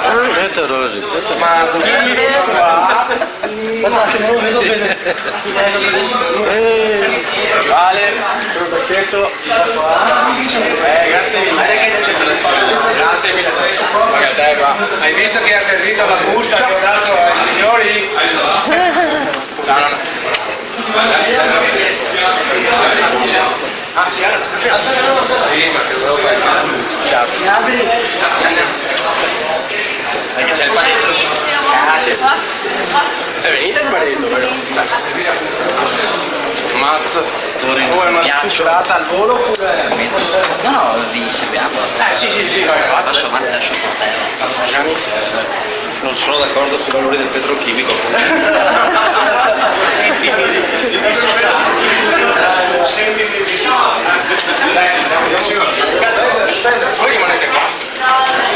Aspetta orologi. Non lo vedo bene. Vale, sono pacchetto. Grazie mille. Grazie mille. Hai visto che ha servito la busta che ho dato ai signori? Ciao nonna. Ah sì, allora. Sì, ma che roba. Perché c'è il baretto. Venite il baretto, però. Matto. Vuoi una stuprata al volo oppure? No, vi seguiamo. Sì, vai. Lascio Matteo, lascio Matteo. Non sono d'accordo sui valori del petrochimico. Sentimi di dissociare. Voi rimanete qua.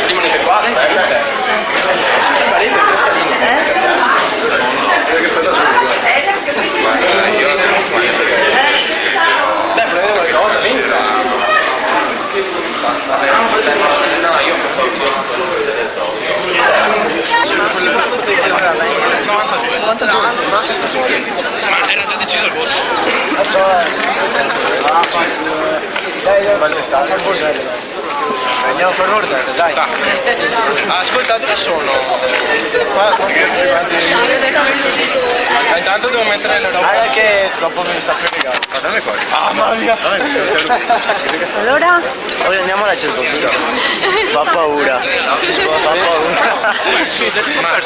Rimanete qua, dai. Il baretto è tre scalini. Che aspetta solo. Dai, prendete qualche cosa, vieni. No, io non so. 92. Ma era già deciso il voto? Andiamo per ordine, dai. Ascolta, dove sono? Intanto devo mettere le robe. Guarda che dopo mi sta pregando. Ma dammi qua. Ah, mamma mia. Allora? Poi andiamo alla certofiga. Fa paura. Fa paura.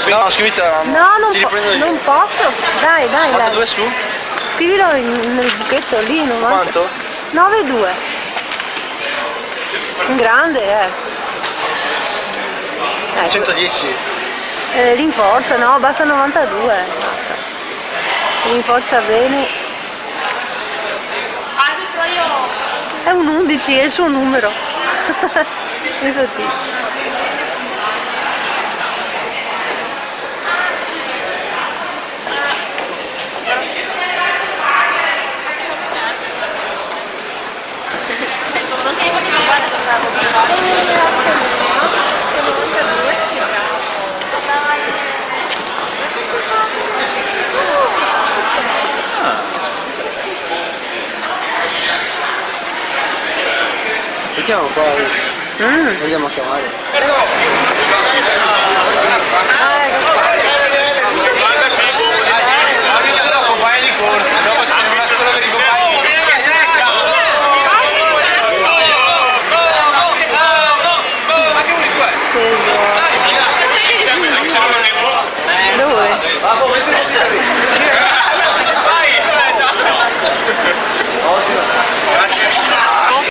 No, ho scritto. No, non, Ti riprendo io. non posso. Dai, Quanto due su? Scrivilo nel buchetto lì, non va? Quanto? 9,2. Un grande, 110. Rinforza, no, basta 92. Basta. Rinforza bene. È un 11, è il suo numero. Penso a te. Chiamo qua. Andiamo a chiamare.